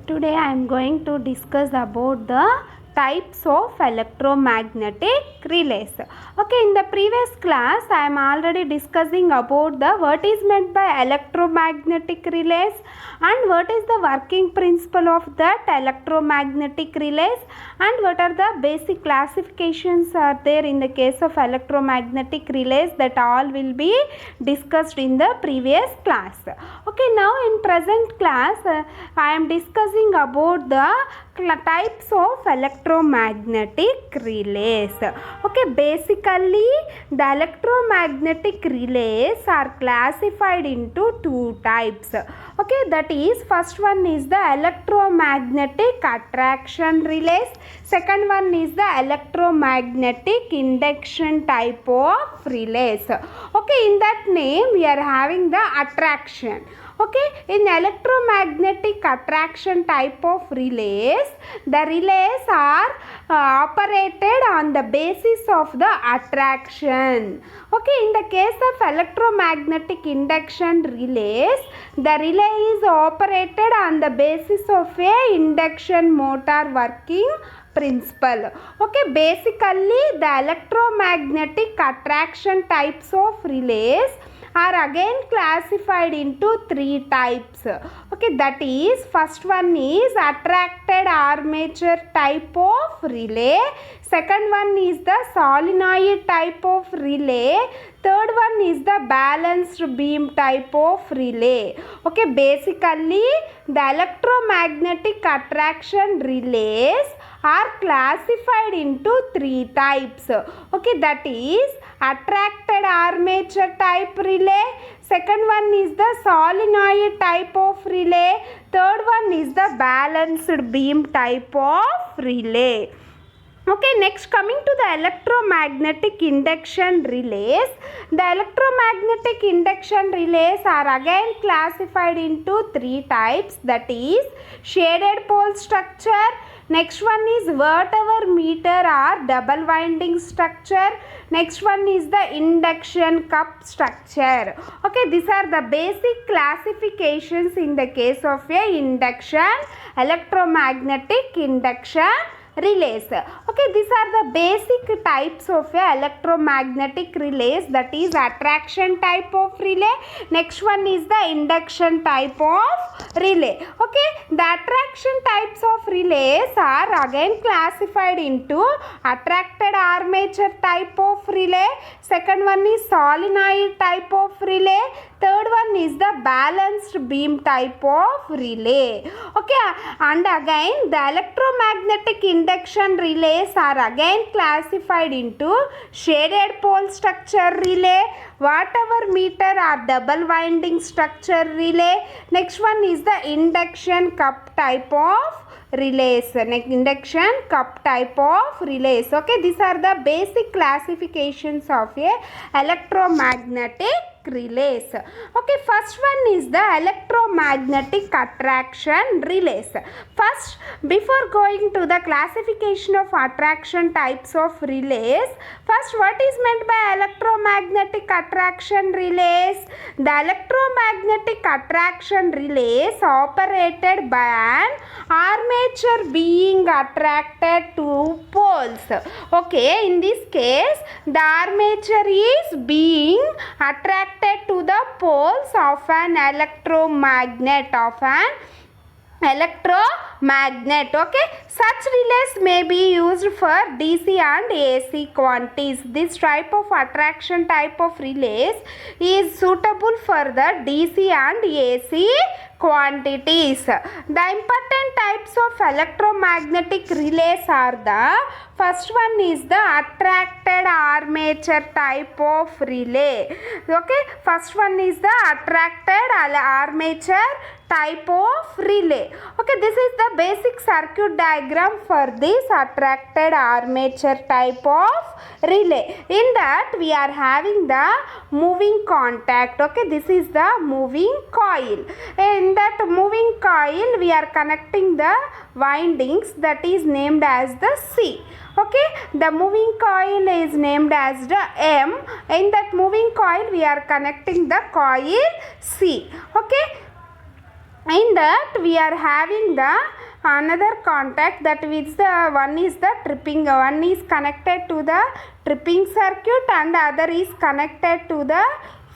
Today I am going to discuss about the types of electromagnetic relays. Okay, in the previous class I am already discussing about the what is meant by electromagnetic relays and what is the working principle of that electromagnetic relays and what are the basic classifications are there in the case of electromagnetic relays, that all will be discussed in the previous class. Okay, now in present class I am discussing about the types of electromagnetic relays. Okay, basically the electromagnetic relays are classified into two types. Okay, that is, first one is the electromagnetic attraction relays, second one is the electromagnetic induction type of relays. Okay, in that name we are having the attraction. Okay, in electromagnetic attraction type of relays, the relays are operated on the basis of the attraction. Okay, in the case of electromagnetic induction relays, the relay is operated on the basis of a induction motor working principle. Okay, basically the electromagnetic attraction types of relays are again classified into three types. Okay, that is, first one is attracted armature type of relay, second one is the solenoid type of relay, third one is the balanced beam type of relay. Okay, basically the electromagnetic attraction relays are classified into three types. Okay, that is attracted armature type relay, second one is the solenoid type of relay, third one is the balanced beam type of relay. Okay, next coming to the electromagnetic induction relays. The electromagnetic induction relays are again classified into three types, that is shaded pole structure, next one is vertebral meter or double winding structure, next one is the induction cup structure. Okay, these are the basic classifications in the case of a induction electromagnetic induction relays. Okay, these are the basic types of electromagnetic relays, that is attraction type of relay, next one is the induction type of relay. Okay, the attraction types of relays are again classified into attracted armature type of relay, second one is solenoid type of relay, third one is the balanced beam type of relay. Okay, and again the electromagnetic induction relays are again classified into shaded pole structure relay, vertebral meter or double winding structure relay, next one is the induction cup type of relays. Induction cup type of relays. Okay, these are the basic classifications of a electromagnetic relays. Okay, first one is the electromagnetic attraction relays. First, before going to the classification of attraction types of relays, first what is meant by electromagnetic attraction relays? The electromagnetic attraction relays operated by an armature being attracted to poles. Okay, in this case the armature is being attracted to the poles of an electromagnet, Okay, such relays may be used for DC and AC quantities. This type of attraction type of relays is suitable for the DC and AC quantities. The important types of electromagnetic relays are the first one is the attracted armature type of relay. Okay, first one is the attracted armature type of relay. Okay, this is the basic circuit diagram for this attracted armature type of relay. In that we are having the moving contact. Okay, this is the moving coil. In that moving coil we are connecting the windings, that is named as the C. Okay, the moving coil is named as the M. In that moving coil we are connecting the coil C. Okay, In that we are having the another contact, that is the one is the tripping, one is connected to the tripping circuit and other is connected to the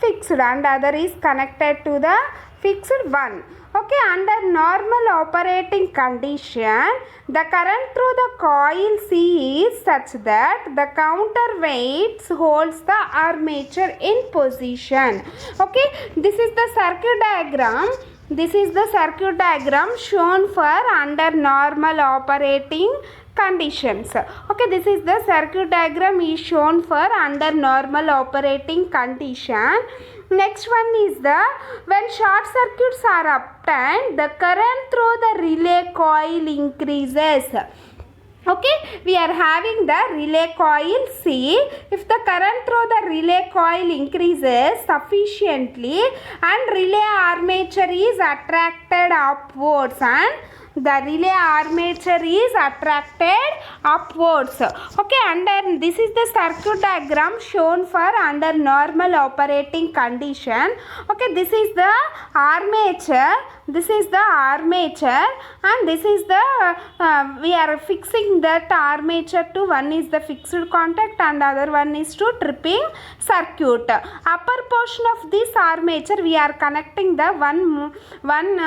fixed, and other is connected to the fixed one. Okay, under normal operating condition, the current through the coil C is such that the counterweights holds the armature in position. Okay, this is the circuit diagram. This is the circuit diagram shown for under normal operating conditions. Okay, this is the circuit diagram is shown for under normal operating condition. Next one is the when short circuits are obtained, the current through the relay coil increases. Okay, we are having the relay coil C. If the current through the relay coil increases sufficiently and relay armature is attracted upwards, and the relay armature is attracted upwards. Okay, under this is the circuit diagram shown for under normal operating condition. Okay, this is the armature, this is the armature, and this is the we are fixing that armature to one is the fixed contact and other one is to tripping circuit. Upper portion of this armature we are connecting the one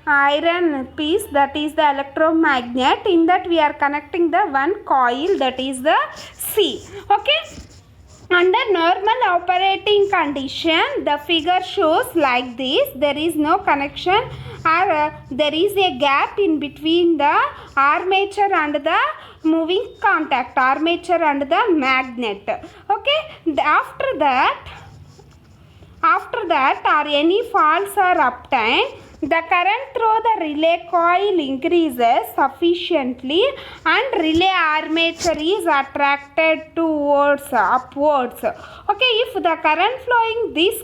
iron piece, that is the electromagnet. In that we are connecting the one coil, that is the C. Okay, under normal operating condition, the figure shows like this. There is no connection or there is a gap in between the armature and the moving contact, armature and the magnet. Okay, after that or any faults are obtained, the current through the relay coil increases sufficiently and relay armature is attracted towards upwards. Okay, if the current flowing this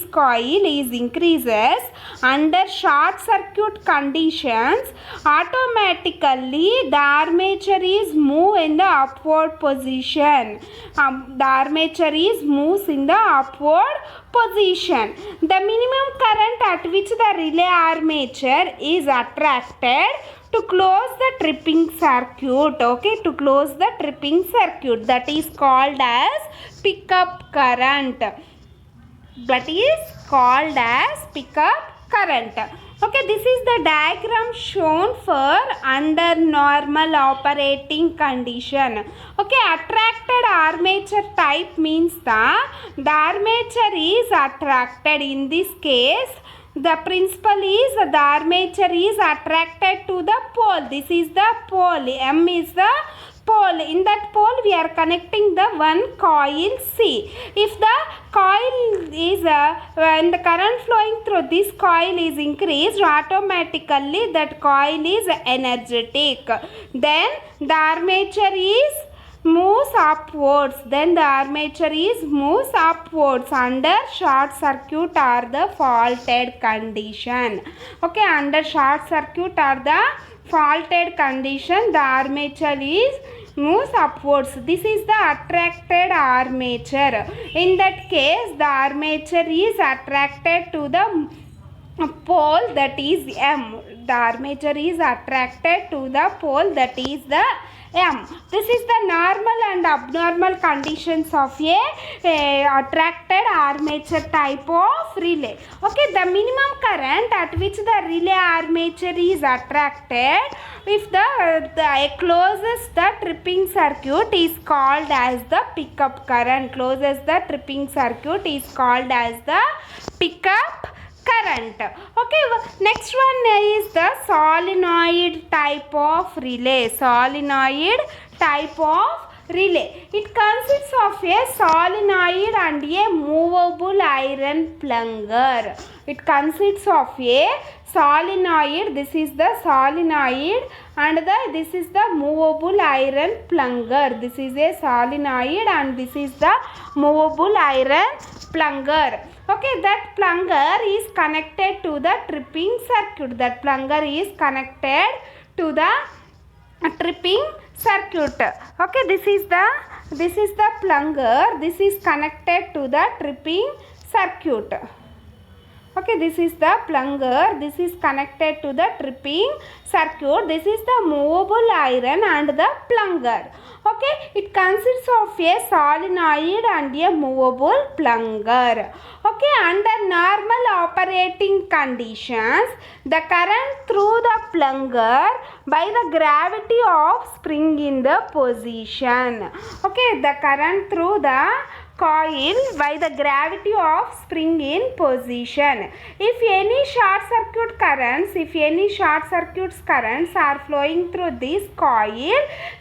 coil is increases under short circuit conditions, automatically the armature is move in the upward position. The armature is moves in the upward position. The minimum current at which the relay armature is attracted to close the tripping circuit. Okay, to close the tripping circuit, that is called as pickup current. That is called as pickup current. Okay, this is the diagram shown for under normal operating condition. Okay, attracted armature type means the armature is attracted. In this case, the principle is the armature is attracted to the pole. This is the pole. M is the pole. In that pole we are connecting the one coil C. If the coil is when the current flowing through this coil is increased, automatically that coil is energetic. Then the armature is moves upwards. Then the armature is moves upwards under short circuit or the faulted condition. Okay, under short circuit or the faulted condition, the armature is moves upwards. This is the attracted armature. In that case, the armature is attracted to the pole, that is M. The armature is attracted to the pole, that is the M. This is the normal and abnormal conditions of a attracted armature type of relay. Okay, the minimum current at which the relay armature is attracted if the closes the tripping circuit is called as the pickup current. Closes the tripping circuit is called as the pickup current. Okay, next one is the solenoid type of relay. Solenoid type of relay. It consists of a solenoid and a movable iron plunger. It consists of a solenoid. This is the solenoid and this is the movable iron plunger. This is a solenoid and this is the movable iron plunger. Okay, that plunger is connected to the tripping circuit. That plunger is connected to the tripping circuit. Okay, this is the plunger. This is connected to the tripping circuit. Okay, this is the plunger. This is connected to the tripping circuit. This is the movable iron and the plunger. Okay, it consists of a solenoid and a movable plunger. Okay, under normal operating conditions, the current through the plunger by the gravity of spring in the position. Okay, the current through the coil by the gravity of spring in position. If any short circuit currents are flowing through this coil,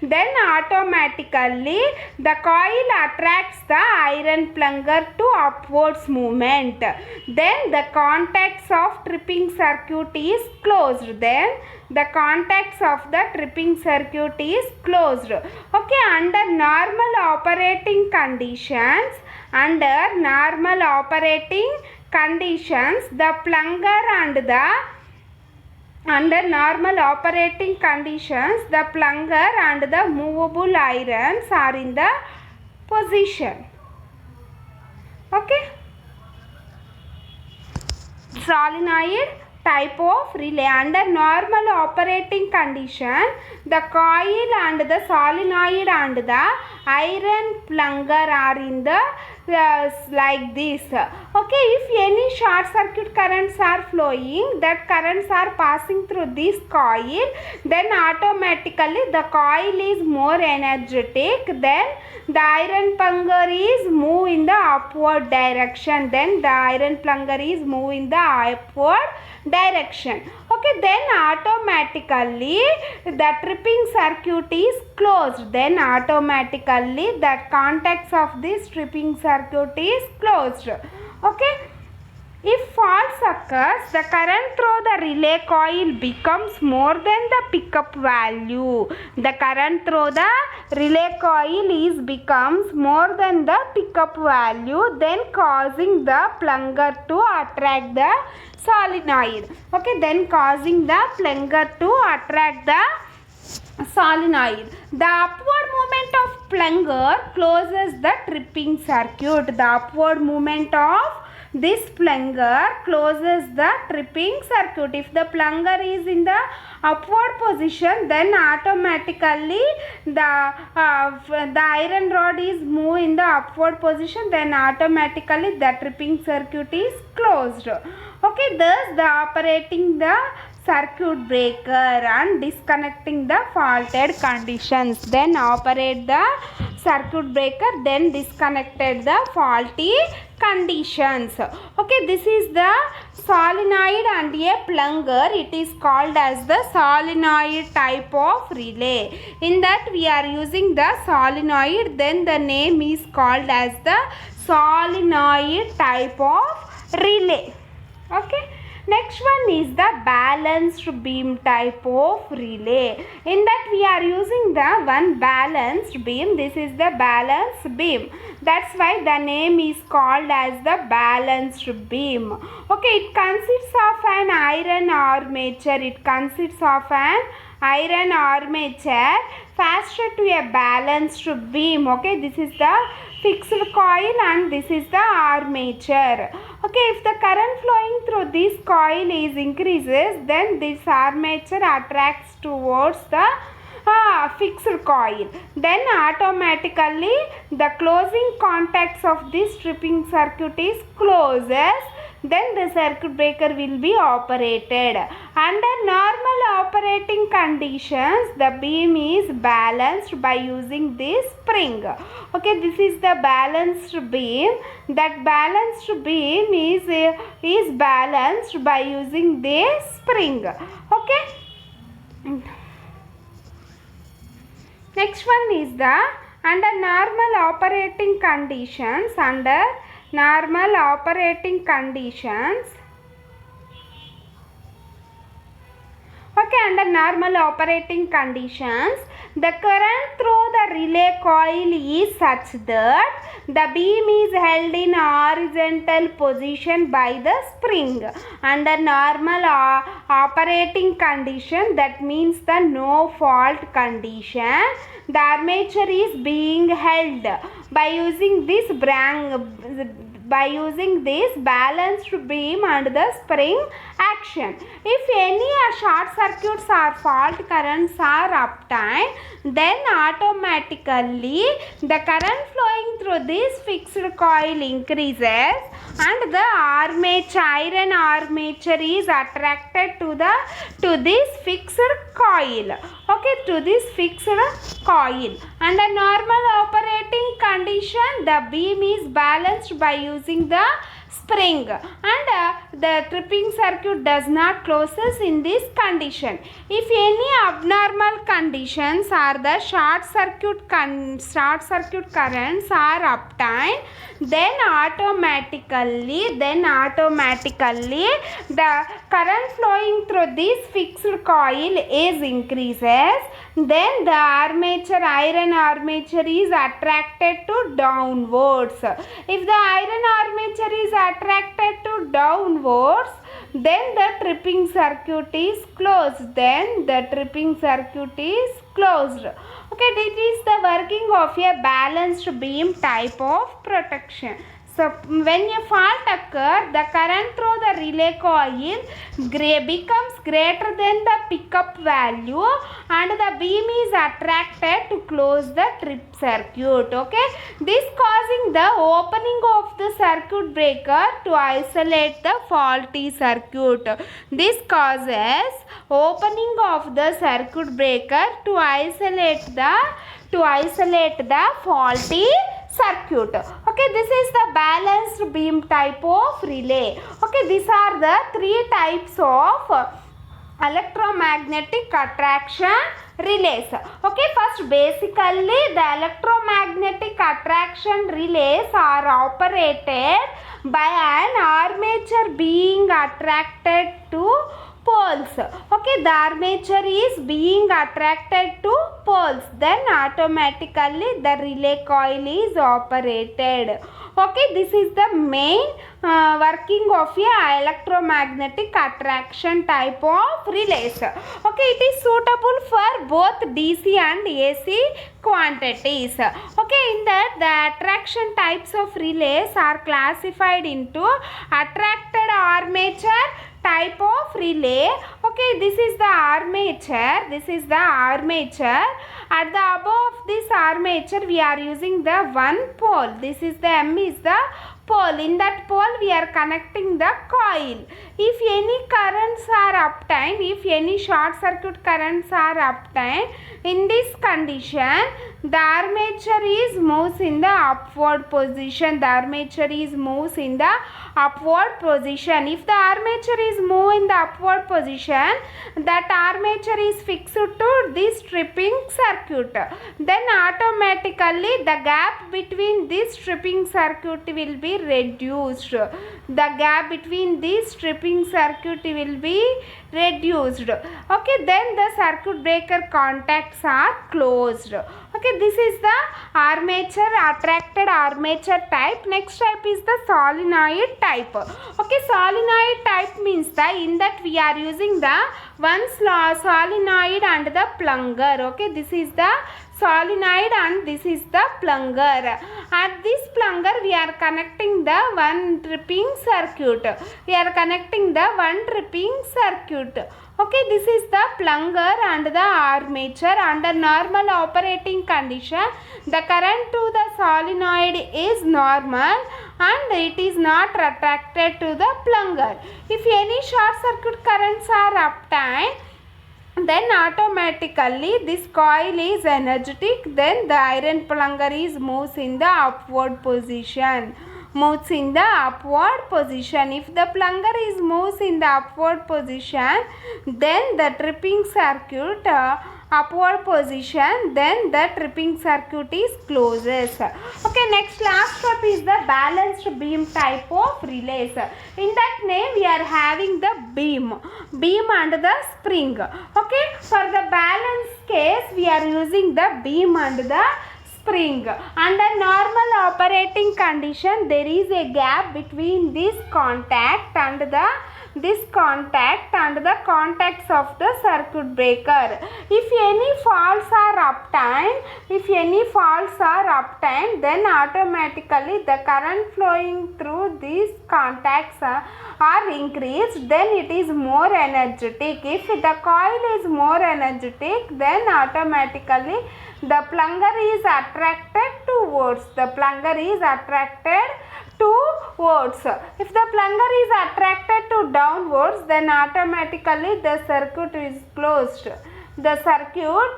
then automatically the coil attracts the iron plunger to upwards movement. Then the contacts of tripping circuit is closed. Okay, under normal operating conditions, the plunger and the movable irons are in the position. Okay, solenoid type of relay. Under normal operating condition, the coil and the solenoid and the iron plunger are in the like this. Okay, if any short circuit currents are flowing, that currents are passing through this coil, then automatically the coil is more energetic, then the iron plunger is move in the upward direction. Okay, then automatically the tripping circuit is closed. The contacts of this tripping circuit is closed. Okay, if fault occurs, the current through the relay coil becomes more than the pickup value. The current through the relay coil becomes more than the pickup value, then causing the plunger to attract the solenoid. Okay, then causing the plunger to attract the solenoid. The upward movement of plunger closes the tripping circuit. The upward movement of this plunger closes the tripping circuit. If the plunger is in the upward position, then automatically the iron rod is moved in the upward position, then automatically the tripping circuit is closed. Okay, thus the operating the circuit breaker and disconnecting the faulted conditions. Then operate the circuit breaker, then disconnected the faulty conditions. Okay, this is the solenoid and a plunger. It is called as the solenoid type of relay. In that we are using the solenoid, then the name is called as the solenoid type of relay. Okay, next one is the balanced beam type of relay. In that we are using the one balanced beam. This is the balanced beam. That's why the name is called as the balanced beam. Okay, it consists of an iron armature fastened to a balanced beam. Okay, this is the fixed coil and this is the armature. Okay, if the current flowing through this coil increases, then this armature attracts towards the fixed coil. Then automatically the closing contacts of this tripping circuit is closes. Then the circuit breaker will be operated. Under normal operating conditions, the beam is balanced by using this spring. Okay, this is the balanced beam. That balanced beam is balanced by using this spring. Okay. Next one is the under normal operating conditions. Okay, under normal operating conditions, the current through the relay coil is such that the beam is held in horizontal position by the spring. Under normal operating condition, that means the no fault condition, the armature is being held by using this by using this balanced beam and the spring action. If any short circuits or fault currents are obtained, then automatically the current flowing through this fixed coil increases and the iron armature is attracted to this fixed coil. Okay, to this fixed coil. Under normal operating condition, the beam is balanced by using the spring and the tripping circuit does not closes in this condition. If any abnormal conditions or the short circuit currents are obtained, then automatically the current flowing through this fixed coil is increases. Then the iron armature is attracted to downwards. If the iron armature is attracted to downwards, then the tripping circuit is closed. Okay, this is the working of a balanced beam type of protection. So when a fault occurs, the current through the relay coil becomes greater than the pickup value and the beam is attracted to close the trip circuit. Okay, this causing the opening of the circuit breaker to isolate the faulty circuit. This causes opening of the circuit breaker to isolate the faulty circuit. Okay, this is the balanced beam type of relay. Okay, these are the three types of electromagnetic attraction relays. Okay, first basically the electromagnetic attraction relays are operated by an armature being attracted to poles. Okay, the armature is being attracted to poles, then automatically the relay coil is operated. Okay, this is the main working of a electromagnetic attraction type of relays. Okay, it is suitable for both DC and AC quantities. Okay, in that the attraction types of relays are classified into attracted armature type of relay. Okay, this is the armature. At the above this armature we are using the one pole. This is the M is the pole. In that pole we are connecting the coil. If any currents are obtained, if any short circuit currents are obtained, in this condition the armature is moves in the upward position. If the armature is move in the upward position, that armature is fixed to this tripping circuit. Then automatically the gap between this tripping circuit will be reduced. Okay, then the circuit breaker contacts are closed. Okay, this is the attracted armature type. Next type is the solenoid type. Okay, solenoid type means in that we are using the one solenoid and the plunger. Okay, this is the solenoid and this is the plunger. At this plunger we are connecting the one tripping circuit. Okay, this is the plunger and the armature. Under normal operating condition, the current to the solenoid is normal and it is not attracted to the plunger. If any short circuit currents are obtained, then automatically this coil is energetic, then the iron plunger is moves in the upward position. If the plunger is moves in the upward position, then the tripping circuit upward position, then the tripping circuit is closes. Okay, next last step is the balanced beam type of relays. In that name we are having the beam and the spring. Okay, for the balance case we are using the beam and the spring. Under normal operating condition there is a gap between this contact and the this contact and the contacts of the circuit breaker. If any faults are obtained, then automatically the current flowing through these contacts are increased, then it is more energetic. If the coil is more energetic, then automatically the plunger is attracted towards. The plunger is attracted towards. If the plunger is attracted to downwards, then automatically the circuit is closed. The circuit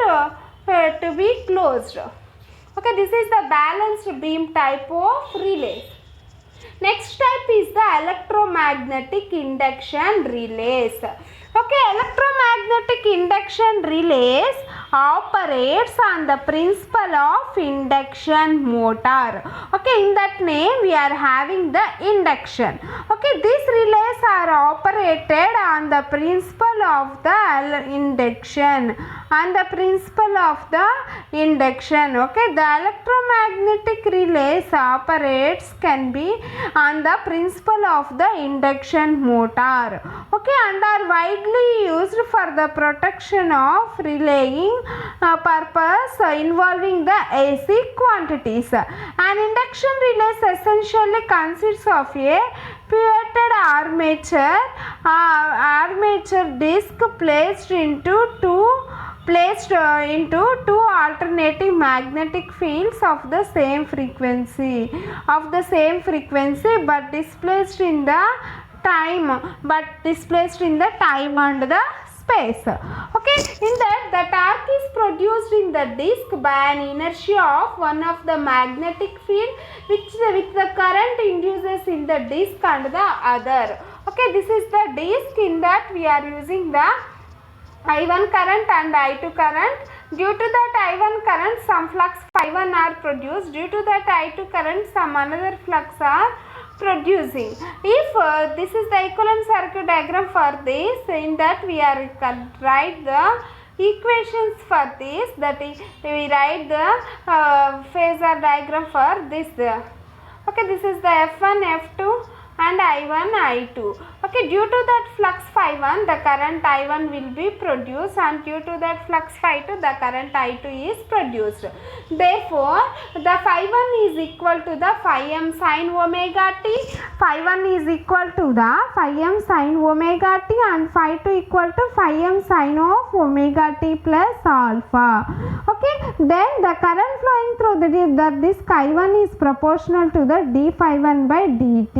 to be closed. Okay, this is the balanced beam type of relays. Next type is the electromagnetic induction relays. Okay, electromagnetic induction relays operates on the principle of induction motor. Okay, in that name we are having the induction. Okay, these relays are operated on the principle of the induction. Okay, the electromagnetic relays operates can be on the principle of the induction motor. Okay, and are widely used for the protection of relaying purpose involving the AC quantities. An induction relay essentially consists of a pivoted armature disc placed into two alternating magnetic fields of the same frequency but displaced in the time and the space. Okay, in that the torque is produced in the disc by an inertia of one of the magnetic field which the current induces in the disc and the other. Okay, this is the disc. In that we are using the I1 current and I2 current. Due to that I1 current, some flux Phi1 are produced. Due to that I2 current, some another flux are producing. If this is the equivalent circuit diagram for this, in that we are write the equations for this, that is we write the phasor diagram for this. Okay, this is the F1, F2 and I1, I2. Okay, due to that flux Phi1, the current I1 will be produced, and due to that flux Phi2, the current I2 is produced. Therefore, the Phi1 is equal to the phi m sin omega t. Phi1 is equal to the phi m sin omega t and Phi2 equal to phi m sin of omega t plus alpha. Okay, then the current flowing through the disc I1 is proportional to the d Phi1 by dt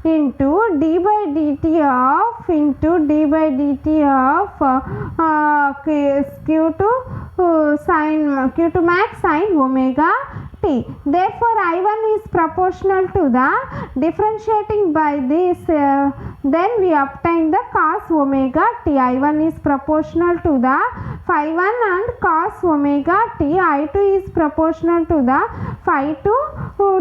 into d by dt of q2 max sin omega t. Therefore, I1 is proportional to the differentiating by this, then we obtain the cos omega t. I1 is proportional to the phi1 and cos omega t. I2 is proportional to the phi2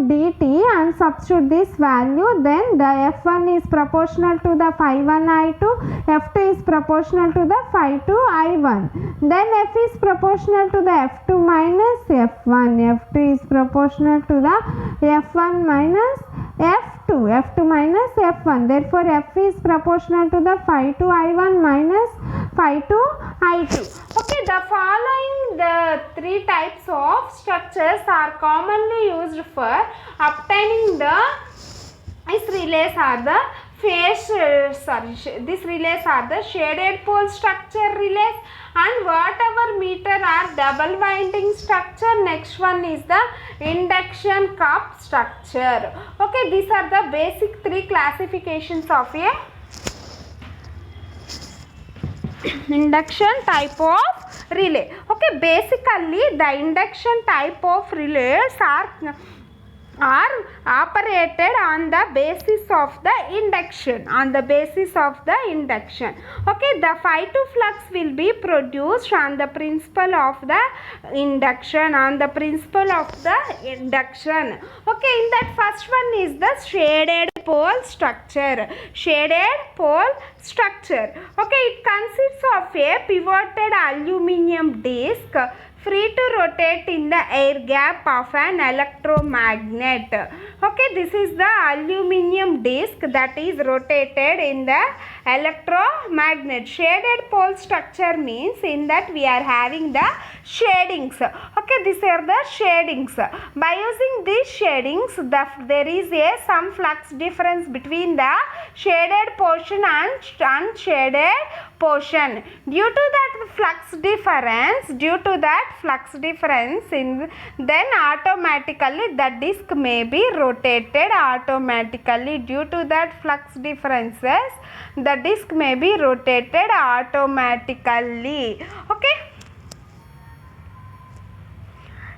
dt and substitute this value. Then the F1 is proportional to the phi1 I2, F2 is proportional to the phi2 I1. Then F is proportional to the F2 minus F1. F2 is proportional to the F1 minus F2 minus F1. Therefore, F is proportional to the phi2 I1 minus phi2 I2. Okay, the following the three types of structures are commonly used for obtaining the these relays are the shaded pole structure relays, and whatever meter are double winding structure. Next one is the induction cup structure. Okay, these are the basic three classifications of a induction type of relay. Okay, basically the induction type of relays are operated on the basis of the induction. Okay, the phi2 flux will be produced on the principle of the induction. Okay, in that first one is the shaded pole structure. Okay, it consists of a pivoted aluminum disc free to rotate in the air gap of an electromagnet. Okay, this is the aluminum disc that is rotated in the electromagnet. Shaded pole structure means in that we are having the shadings. Okay, these are the shadings. By using these shadings, there is some flux difference between the shaded portion and unshaded portion. Due to that flux difference, then automatically the disc may be rotated automatically. Due to that flux differences, the disc may be rotated automatically. Okay.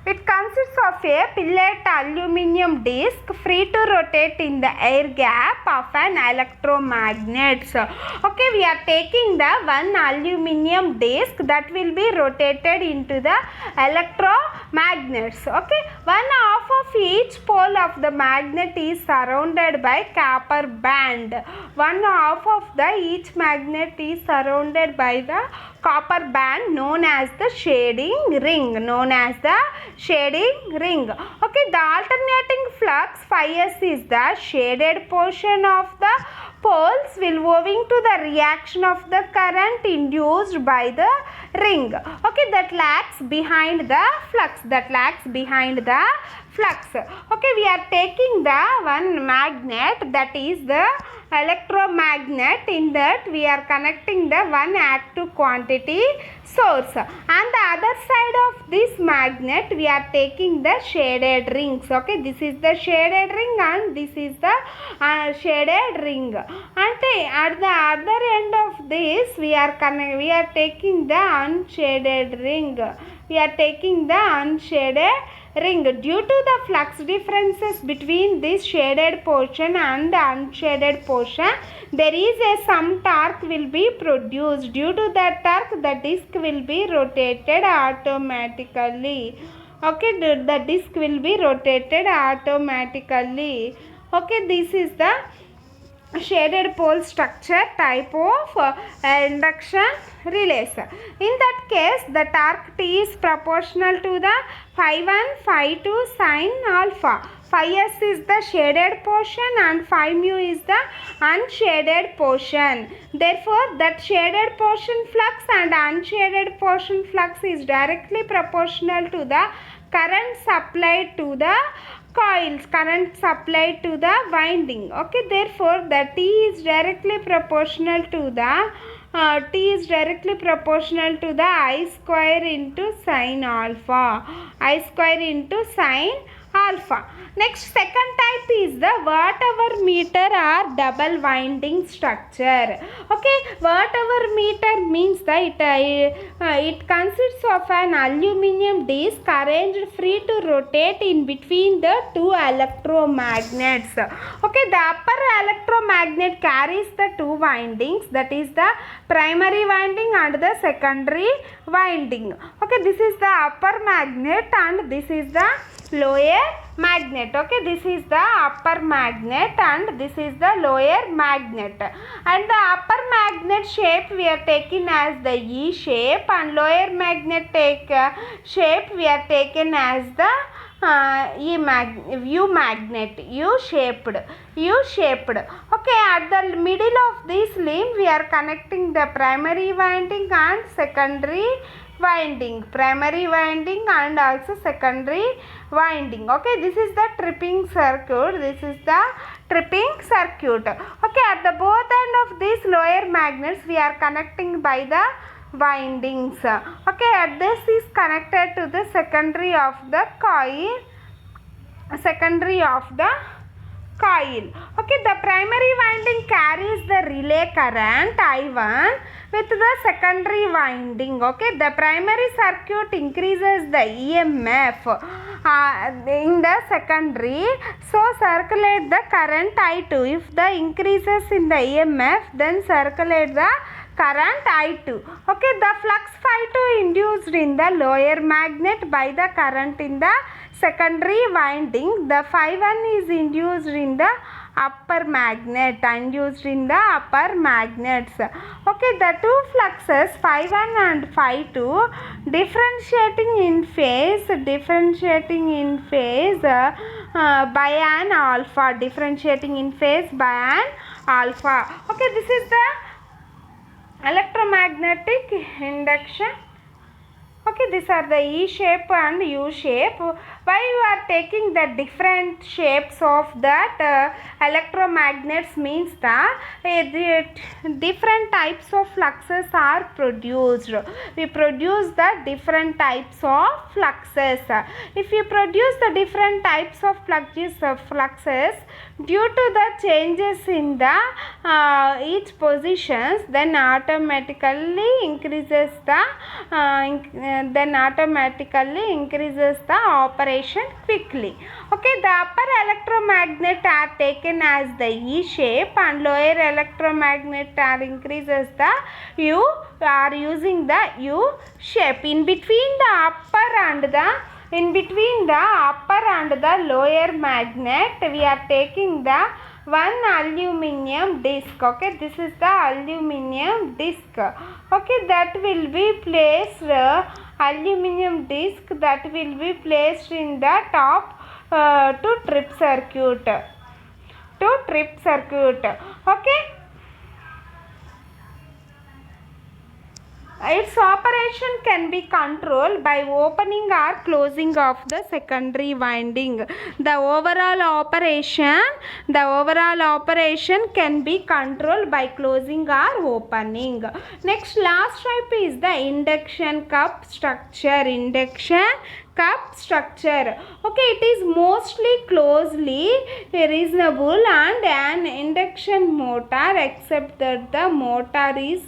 It consists of a billet aluminum disc free to rotate in the air gap of an electromagnet. Okay, we are taking the one aluminum disc that will be rotated into the electromagnets. Okay, one half of each pole of the magnet is surrounded by copper band. One half of each magnet is surrounded by the copper band known as the shading ring. Okay, the alternating flux phi s is the shaded portion of the poles will moving to the reaction of the current induced by the ring. Okay, that lags behind the flux. Okay, we are taking the one magnet, that is the electromagnet. In that we are connecting the one active quantity source, and the other side of this magnet we are taking the shaded rings. Okay, this is the shaded ring and this is the shaded ring, and at the other end of this we are taking the unshaded ring. Due to the flux differences between this shaded portion and the unshaded portion, there is some torque will be produced. Due to that torque, the disc will be rotated automatically. Okay, the disc will be rotated automatically. Okay, this is the shaded pole structure type of induction relays. In that case, the torque T is proportional to the phi 1 phi 2 sin alpha. Phi s is the shaded portion and phi mu is the unshaded portion. Therefore, that shaded portion flux and unshaded portion flux is directly proportional to the current supplied to the coils, current supplied to the winding. Okay, therefore the T is directly proportional to the I square into sin alpha. Next, second type is the watt-hour meter or double winding structure. Okay, watt-hour meter means that it consists of an aluminum disc arranged free to rotate in between the two electromagnets. Okay, the upper electromagnet carries the two windings, that is the primary winding and the secondary winding. Okay, this is the upper magnet and this is the lower magnet. Okay, this is the upper magnet and this is the lower magnet, and the upper magnet shape we are taking as the E shape and lower magnet shape we are taken as the U magnet, U shaped. Okay, at the middle of this limb we are connecting the primary winding and secondary winding, and also secondary winding. Okay, this is the tripping circuit. Okay, at the both end of these lower magnets we are connecting by the windings. Okay, at this is connected to the secondary of the coil. Okay, the primary winding carries the relay current I1 with the secondary winding. Okay, the primary circuit increases the EMF in the secondary, so circulate the current I2. If the increases in the EMF, then circulate the current I2. Okay, the flux phi 2 induced in the lower magnet by the current in the secondary winding. The phi 1 is induced in the upper magnet, unused in the upper magnets. Okay, the two fluxes phi 1 and phi 2 differentiating in phase by an alpha, differentiating in phase by an alpha. Okay, this is the electromagnetic induction. Okay, these are the E shape and U shape. Why you are taking the different shapes of that electromagnets means that different types of fluxes are produced. We produce the different types of fluxes. If you produce the different types of fluxes due to the changes in the each positions, then automatically increases the operation quickly. Okay, the upper electromagnet are taken as the E shape and lower electromagnet are increases the U, are using the U shape. In between the upper and the lower magnet, we are taking the one aluminum disc. Okay, this is the aluminum disc. Okay, that will be placed aluminum disc that will be placed in the top to trip circuit. Okay, its operation can be controlled by opening or closing of the secondary winding. The overall operation can be controlled by closing or opening. Next, last type is the induction cup structure. Okay, it is mostly closely reasonable and an induction motor, except that the motor is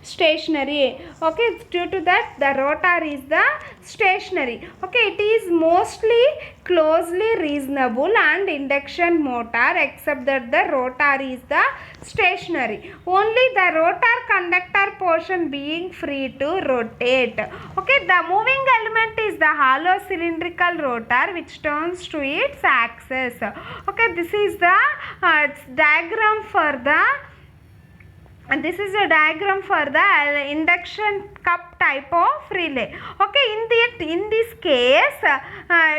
stationary. Okay, due to that the rotor is the stationary. Okay, it is mostly closely reasonable and induction motor, except that the rotor is the stationary. Only the rotor conductor portion being free to rotate. Okay, the moving element is the hollow cylindrical rotor which turns to its axis. Okay, this is the diagram for the induction cup type of relay. Okay, in this case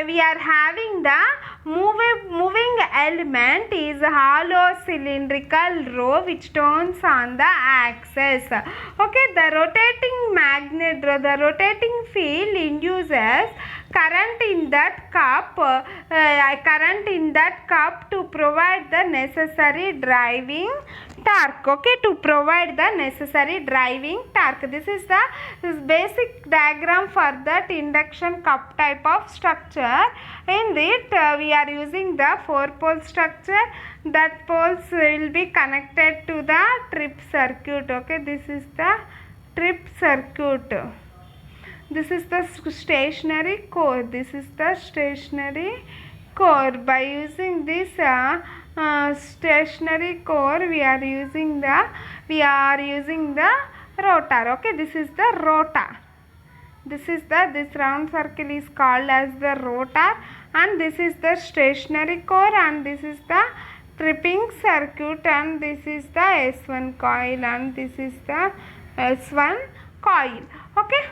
we are having the moving element is hollow cylindrical row which turns on the axis. Okay, the rotating field induces current in that cup to provide the necessary driving torque. Okay, to provide the necessary driving torque. This is the basic diagram for that induction cup type of structure. In it we are using the 4-pole structure. That poles will be connected to the trip circuit. Okay, this is the trip circuit. This is the stationary core. By using this stationary core, we are using the rotor. Okay, this is the rotor. This round circle is called as the rotor, and this is the stationary core, and this is the tripping circuit, and this is the S1 coil, and this is the S1 coil. Okay,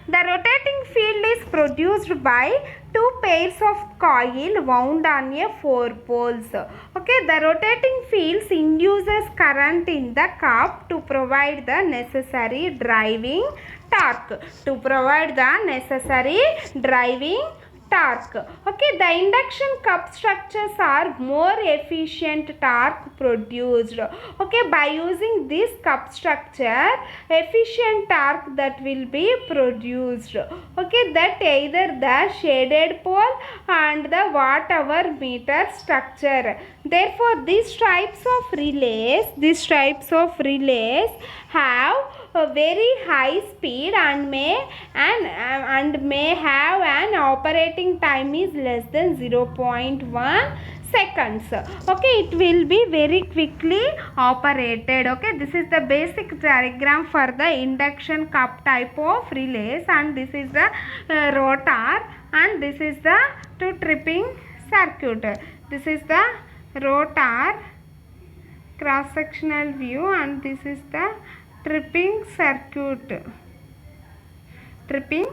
the rotating field is produced by two pairs of coil wound on a 4 poles. Okay, the rotating fields induces current in the cup to provide the necessary driving torque. Okay, the induction cup structures are more efficient torque produced. Okay, by using this cup structure, efficient torque that will be produced. Okay, that either the shaded pole and the watt-hour meter structure. Therefore, these types of relays have a very high speed and may have an operating time is less than 0.1 seconds. Okay, it will be very quickly operated. Okay, this is the basic diagram for the induction cup type of relays, and this is the rotor, and this is the two tripping circuit. This is the rotor cross sectional view, and this is the tripping circuit. Okay,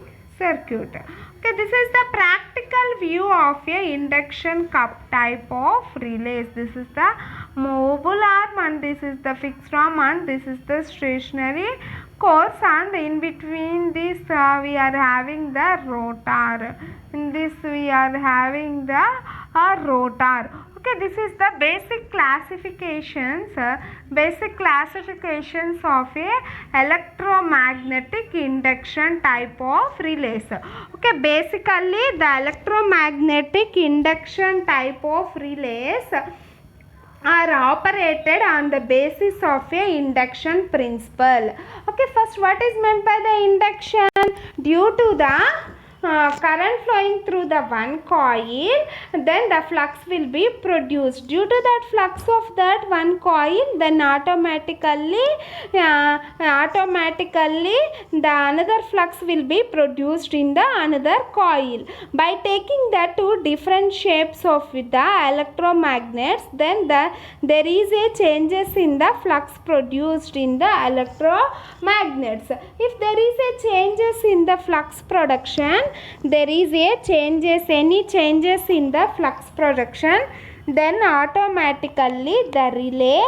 this is the practical view of a induction cup type of relays. This is the movable arm, and this is the fixed arm, and this is the stationary course, and in between this we are having the rotor. In this we are having the rotor. Okay, this is the basic classifications of a electromagnetic induction type of relays. Okay, basically the electromagnetic induction type of relays are operated on the basis of a induction principle. Okay, first, what is meant by the induction? Due to the current flowing through the one coil, then the flux will be produced. Due to that flux of that one coil, then automatically the another flux will be produced in the another coil. By taking the two different shapes of the electromagnets, then there is a changes in the flux produced in the electromagnets. If there is a changes in the flux production, any changes in the flux production, then automatically the relay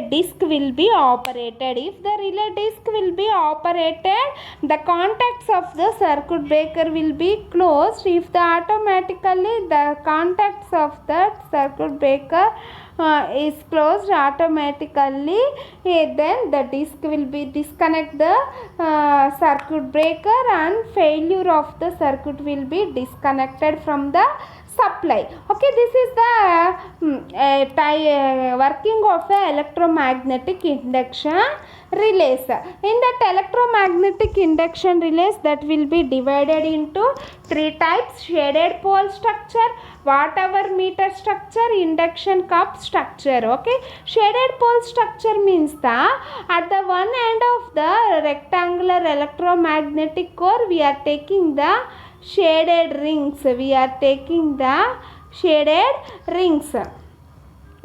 disc will be operated. If the relay disc will be operated, the contacts of the circuit breaker will be closed. If automatically the contacts of that circuit breaker is closed automatically, then the disc will be disconnect the circuit breaker, and failure of the circuit will be disconnected from the supply. Okay, this is the working of the electromagnetic induction relays. In that electromagnetic induction relays, that will be divided into three types: shaded pole structure, watt-hour meter structure, induction cup structure. Okay, shaded pole structure means at the one end of the rectangular electromagnetic core we are taking the shaded rings.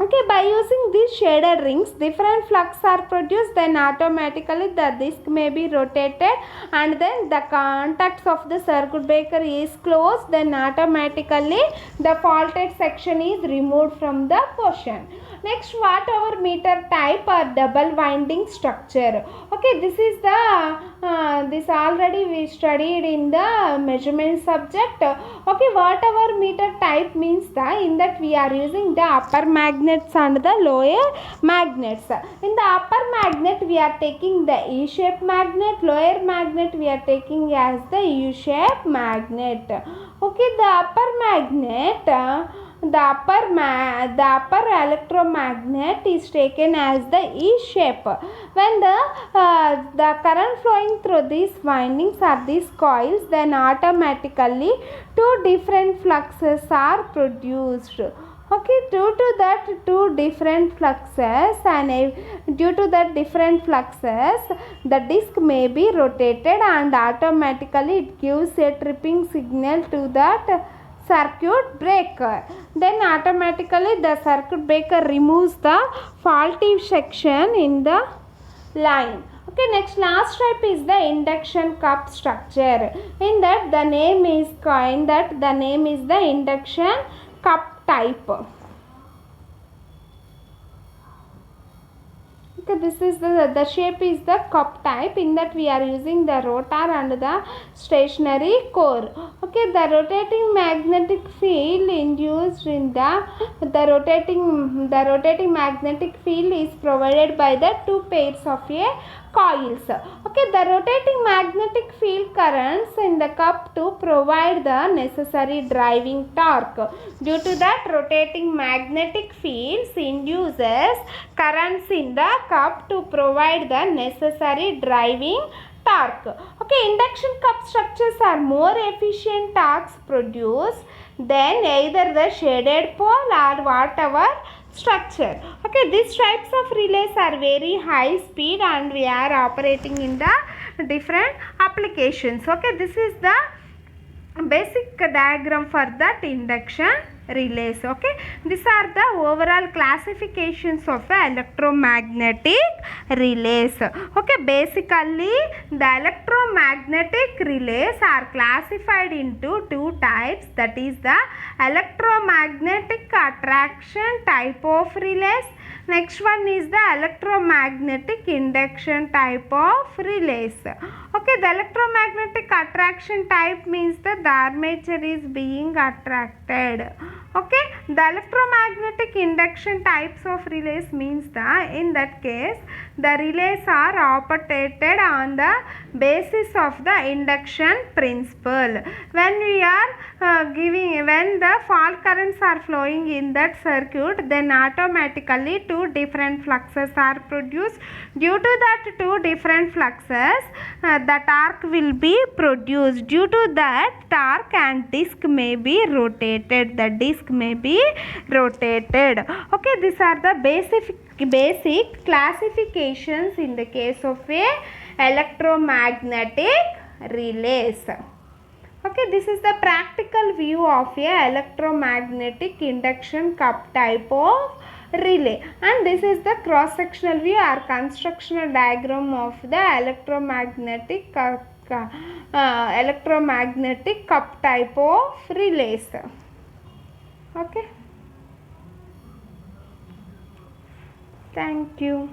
Okay, by using these shaded rings, different flux are produced, then automatically the disc may be rotated, and then the contacts of the circuit breaker is closed, then automatically the faulted section is removed from the portion. Next, watt-hour meter type or double winding structure. Okay, this is the this already we studied in the measurement subject. Okay, watt-hour meter type means in that we are using the upper magnets and the lower magnets. In the upper magnet we are taking the E-shaped magnet, lower magnet we are taking as the U-shaped magnet. Okay, the upper magnet, the upper electromagnet is taken as the E shape. When the current flowing through these windings or these coils, then automatically two different fluxes are produced. Okay, due to that different fluxes, the disc may be rotated, and automatically it gives a tripping signal to that circuit breaker. Then automatically the circuit breaker removes the faulty section in the line. Okay, next last type is the induction cup structure. In that the name is the induction cup type. Okay, this is the shape is the cup type. In that we are using the rotor and the stationary core. Okay, the rotating magnetic field induced in the rotating magnetic field is provided by the two pairs of coils. Okay, the rotating magnetic field currents in the cup to provide the necessary driving torque. Due to that, rotating magnetic fields induces currents in the cup to provide the necessary driving torque. Okay, induction cup structures are more efficient torques produced than either the shaded pole or whatever structure. Okay, these types of relays are very high speed and we are operating in the different applications. Okay, this is the basic diagram for that induction relays. Okay, these are the overall classifications of electromagnetic relays. Okay, basically the electromagnetic relays are classified into two types, that is the electromagnetic attraction type of relays. Next one is the electromagnetic induction type of relays. Okay, the electromagnetic attraction type means that the armature is being attracted. Okay, the electromagnetic induction types of relays means that in that case the relays are operated on the basis of the induction principle. When we are when the fault currents are flowing in that circuit, then automatically two different fluxes are produced. Due to that two different fluxes, the torque will be produced. Due to that, torque and disc may be rotated. The disc may be rotated. Okay, these are the basic classifications in the case of a electromagnetic relays. Okay, this is the practical view of a electromagnetic induction cup type of relay, and this is the cross sectional view or constructional diagram of the electromagnetic cup type of relays. Okay, thank you.